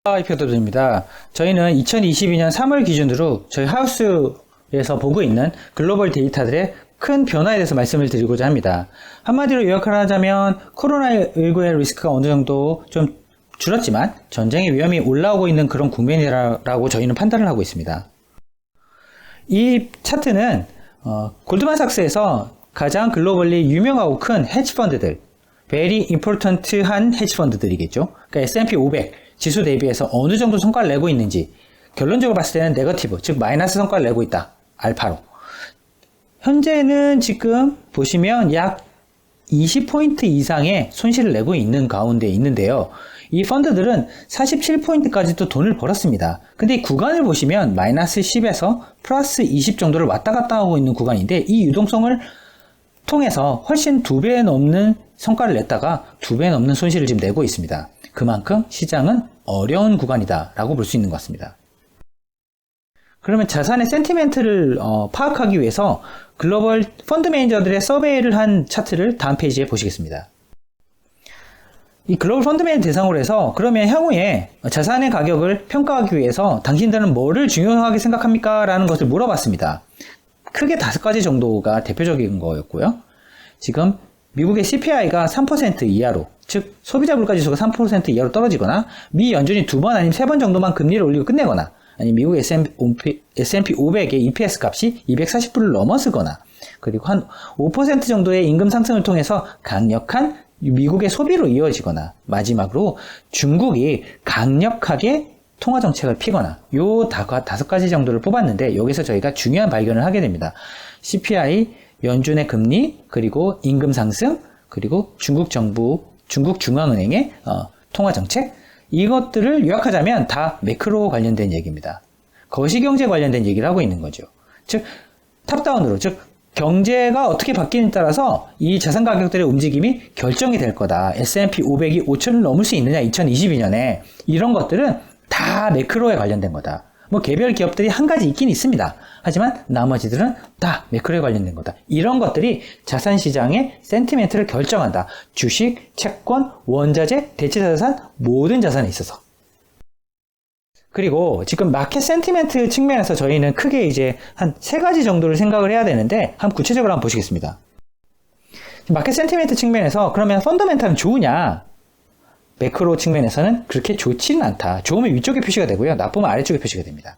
이표도입니다. 저희는 2022년 3월 기준으로 저희 하우스에서 보고 있는 글로벌 데이터들의 큰 변화에 대해서 말씀을 드리고자 합니다. 한마디로 요약을 하자면 코로나19의 리스크가 어느 정도 좀 줄었지만 전쟁의 위험이 올라오고 있는 그런 국면이라고 저희는 판단을 하고 있습니다. 이 차트는 골드만삭스에서 가장 글로벌리 유명하고 큰 헤지펀드들, very important한 헤지펀드들이겠죠. 그러니까 S&P 500 지수 대비해서 어느 정도 성과를 내고 있는지, 결론적으로 봤을 때는 네거티브, 즉 마이너스 성과를 내고 있다. 알파로. 현재는 지금 보시면 약 20포인트 이상의 손실을 내고 있는 가운데 있는데요. 이 펀드들은 47포인트까지도 돈을 벌었습니다. 근데 이 구간을 보시면 마이너스 10에서 플러스 20 정도를 왔다 갔다 하고 있는 구간인데, 이 유동성을 통해서 훨씬 2배 넘는 성과를 냈다가 2배 넘는 손실을 지금 내고 있습니다. 그만큼 시장은 어려운 구간이다 라고 볼 수 있는 것 같습니다. 그러면 자산의 센티멘트를 파악하기 위해서 글로벌 펀드 매니저들의 서베이를 한 차트를 다음 페이지에 보시겠습니다. 이 글로벌 펀드 매니저 대상으로 해서 그러면 향후에 자산의 가격을 평가하기 위해서 당신들은 뭐를 중요하게 생각합니까? 라는 것을 물어봤습니다. 크게 5가지 정도가 대표적인 거였고요. 지금 미국의 CPI가 3% 이하로, 즉 소비자 물가지수가 3% 이하로 떨어지거나 미 연준이 2번 아니면 3번 정도만 금리를 올리고 끝내거나, 아니면 미국 S&P 500의 EPS 값이 240불을 넘어서거나, 그리고 한 5% 정도의 임금 상승을 통해서 강력한 미국의 소비로 이어지거나, 마지막으로 중국이 강력하게 통화 정책을 피거나, 요 5가지 정도를 뽑았는데, 여기서 저희가 중요한 발견을 하게 됩니다. CPI, 연준의 금리, 그리고 임금 상승, 그리고 중국 중앙은행의 통화 정책, 이것들을 요약하자면 다 매크로 관련된 얘기입니다. 거시경제 관련된 얘기를 하고 있는 거죠. 즉 탑다운으로, 즉 경제가 어떻게 바뀌느냐에 따라서 이 자산 가격들의 움직임이 결정이 될 거다. S&P 500이 5천을 넘을 수 있느냐 2022년에, 이런 것들은 다 매크로에 관련된 거다. 뭐 개별 기업들이 한 가지 있긴 있습니다. 하지만 나머지들은 다 매크로에 관련된 거다. 이런 것들이 자산 시장의 센티멘트를 결정한다. 주식, 채권, 원자재, 대체자산, 모든 자산에 있어서. 그리고 지금 마켓 센티멘트 측면에서 저희는 크게 이제 한 3가지 정도를 생각을 해야 되는데, 한번 구체적으로 한번 보시겠습니다. 마켓 센티멘트 측면에서 그러면 펀더멘탈은 좋으냐? 매크로 측면에서는 그렇게 좋지는 않다. 좋으면 위쪽에 표시가 되고요. 나쁘면 아래쪽에 표시가 됩니다.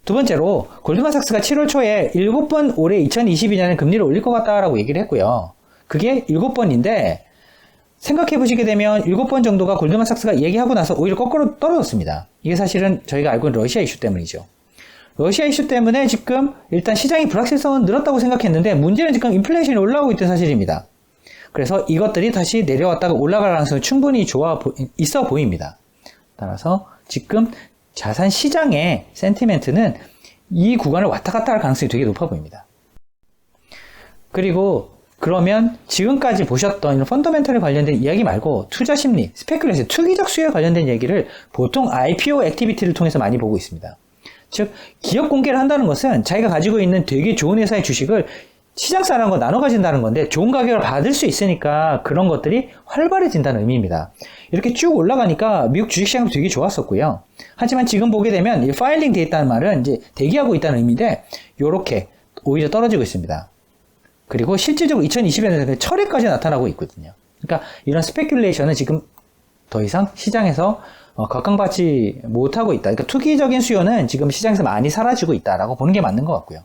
두 번째로, 골드만삭스가 7월 초에 7번 올해 2022년에 금리를 올릴 것 같다라고 얘기를 했고요. 그게 7번인데, 생각해 보시게 되면 7번 정도가 골드만삭스가 얘기하고 나서 오히려 거꾸로 떨어졌습니다. 이게 사실은 저희가 알고 있는 러시아 이슈 때문이죠. 러시아 이슈 때문에 지금 일단 시장의 불확실성은 늘었다고 생각했는데, 문제는 지금 인플레이션이 올라오고 있던 사실입니다. 그래서 이것들이 다시 내려왔다가 올라갈 가능성이 충분히 있어 보입니다. 따라서 지금 자산 시장의 센티멘트는 이 구간을 왔다 갔다 할 가능성이 되게 높아 보입니다. 그리고 그러면 지금까지 보셨던 이런 펀더멘털에 관련된 이야기 말고 투자 심리, 스페큘레이션, 투기적 수요에 관련된 얘기를 보통 IPO 액티비티를 통해서 많이 보고 있습니다. 즉 기업 공개를 한다는 것은 자기가 가지고 있는 되게 좋은 회사의 주식을 시장사람과 나눠 가진다는 건데, 좋은 가격을 받을 수 있으니까 그런 것들이 활발해진다는 의미입니다. 이렇게 쭉 올라가니까 미국 주식시장도 되게 좋았었고요. 하지만 지금 보게 되면 이 파일링 돼 있다는 말은 이제 대기하고 있다는 의미인데, 요렇게 오히려 떨어지고 있습니다. 그리고 실질적으로 2020년에 철회까지 나타나고 있거든요. 그러니까 이런 스페큘레이션은 지금 더 이상 시장에서 각광받지 못하고 있다. 그러니까 투기적인 수요는 지금 시장에서 많이 사라지고 있다라고 보는 게 맞는 것 같고요.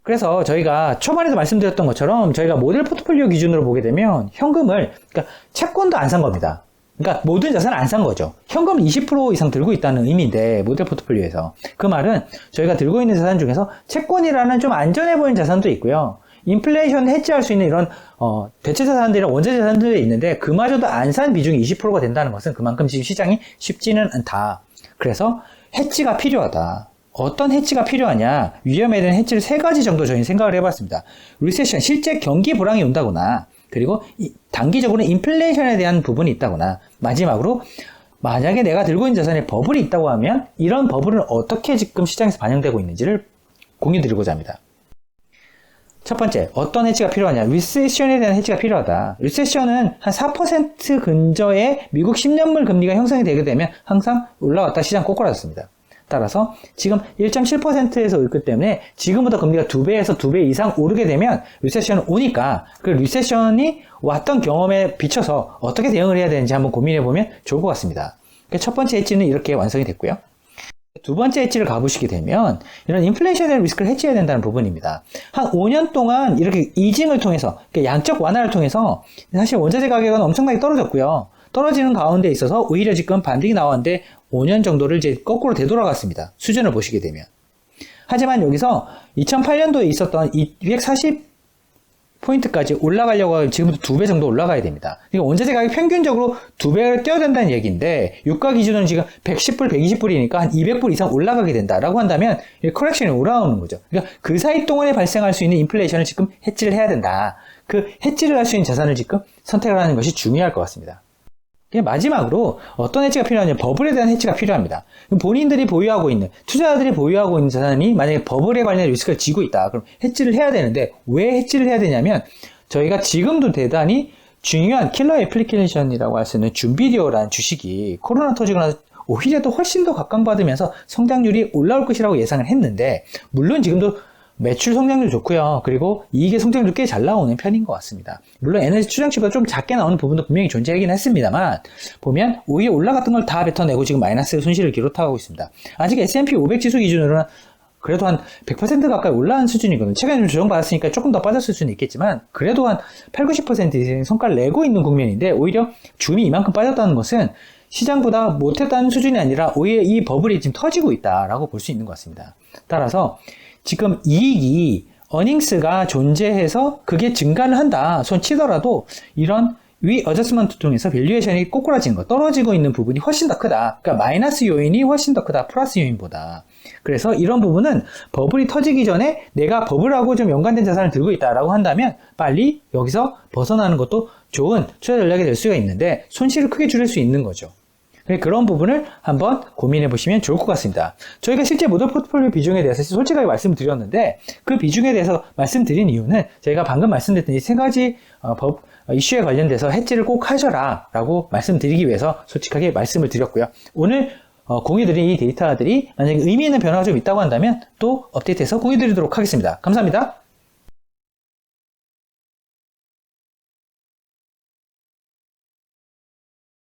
그래서 저희가 초반에도 말씀드렸던 것처럼 저희가 모델 포트폴리오 기준으로 보게 되면 현금을, 그러니까 채권도 안 산 겁니다. 그러니까 모든 자산을 안 산 거죠. 현금을 20% 이상 들고 있다는 의미인데, 모델 포트폴리오에서. 그 말은 저희가 들고 있는 자산 중에서 채권이라는 좀 안전해 보이는 자산도 있고요. 인플레이션 해지할 수 있는 이런 대체 자산들이나 원자재 자산들이 있는데, 그마저도 안 산 비중이 20%가 된다는 것은 그만큼 지금 시장이 쉽지는 않다. 그래서 해지가 필요하다. 어떤 해치가 필요하냐? 위험에 대한 해치를 3가지 정도 저희는 생각을 해봤습니다. 리세션, 실제 경기 불황이 온다거나, 그리고 단기적으로 인플레이션에 대한 부분이 있다거나, 마지막으로 만약에 내가 들고 있는 자산에 버블이 있다고 하면 이런 버블은 어떻게 지금 시장에서 반영되고 있는지를 공유드리고자 합니다. 첫 번째, 어떤 해지가 필요하냐? 리세션에 대한 해지가 필요하다. 리세션은 한 4% 근처의 미국 10년물 금리가 형성이 되게 되면 항상 올라왔다 시장 꼬꾸라졌습니다. 따라서 지금 1.7%에서 있기 때문에 지금부터 금리가 2배에서 2배 이상 오르게 되면 리세션은 오니까 그 리세션이 왔던 경험에 비춰서 어떻게 대응을 해야 되는지 한번 고민해보면 좋을 것 같습니다. 첫 번째 해지는 이렇게 완성이 됐고요. 두 번째 해지를 가보시게 되면 이런 인플레이션의 리스크를 해지해야 된다는 부분입니다. 한 5년 동안 이렇게 이징을 통해서 양적 완화를 통해서 사실 원자재 가격은 엄청나게 떨어졌고요. 떨어지는 가운데 있어서 오히려 지금 반등이 나왔는데 5년 정도를 이제 거꾸로 되돌아갔습니다. 수준을 보시게 되면. 하지만 여기서 2008년도에 있었던 240포인트까지 올라가려고 하면 지금부터 2배 정도 올라가야 됩니다. 그러니까 원자재 가격 평균적으로 2배를 뛰어야 된다는 얘기인데 유가 기준은 지금 110불, 120불이니까 한 200불 이상 올라가게 된다라고 한다면 커렉션이 올라오는 거죠. 그러니까 그 사이 동안에 발생할 수 있는 인플레이션을 지금 해지를 해야 된다. 그 해지를 할 수 있는 자산을 지금 선택을 하는 것이 중요할 것 같습니다. 마지막으로 어떤 해지가 필요하냐면 버블에 대한 해지가 필요합니다. 본인들이 보유하고 있는, 투자자들이 보유하고 있는 자산이 만약에 버블에 관련된 리스크를 지고 있다. 그럼 해지를 해야 되는데 왜 해지를 해야 되냐면 저희가 지금도 대단히 중요한 킬러 애플리케이션이라고 할 수 있는 줌비디오라는 주식이 코로나 터지고 나서 오히려 또 훨씬 더 각광받으면서 성장률이 올라올 것이라고 예상을 했는데 물론 지금도 매출 성장률 좋고요. 그리고 이익의 성장률 꽤 잘 나오는 편인 것 같습니다. 물론 에너지 추정치보다 좀 작게 나오는 부분도 분명히 존재하긴 했습니다만 보면 오히려 올라갔던 걸 다 뱉어내고 지금 마이너스 손실을 기록하고 있습니다. 아직 S&P 500 지수 기준으로는 그래도 한 100% 가까이 올라간 수준이거든요. 최근에 좀 조정받았으니까 조금 더 빠졌을 수는 있겠지만 그래도 한 8, 90% 이상 성과를 내고 있는 국면인데 오히려 줌이 이만큼 빠졌다는 것은 시장보다 못했다는 수준이 아니라 오히려 이 버블이 지금 터지고 있다라고 볼 수 있는 것 같습니다. 따라서 지금 이익이 어닝스가 존재해서 그게 증가를 한다 손 치더라도 이런 위 어저스먼트 통해서 밸류에이션이 꼬꾸라지는 거 떨어지고 있는 부분이 훨씬 더 크다. 그러니까 마이너스 요인이 훨씬 더 크다. 플러스 요인보다. 그래서 이런 부분은 버블이 터지기 전에 내가 버블하고 좀 연관된 자산을 들고 있다라고 한다면 빨리 여기서 벗어나는 것도 좋은 투자 전략이 될 수가 있는데 손실을 크게 줄일 수 있는 거죠. 그런 부분을 한번 고민해 보시면 좋을 것 같습니다. 저희가 실제 모델 포트폴리오 비중에 대해서 솔직하게 말씀을 드렸는데 그 비중에 대해서 말씀드린 이유는 저희가 방금 말씀드렸던 이 세 가지 이슈에 관련돼서 해지를 꼭 하셔라 라고 말씀드리기 위해서 솔직하게 말씀을 드렸고요. 오늘 공유드린 이 데이터들이 만약에 의미 있는 변화가 좀 있다고 한다면 또 업데이트해서 공유드리도록 하겠습니다. 감사합니다.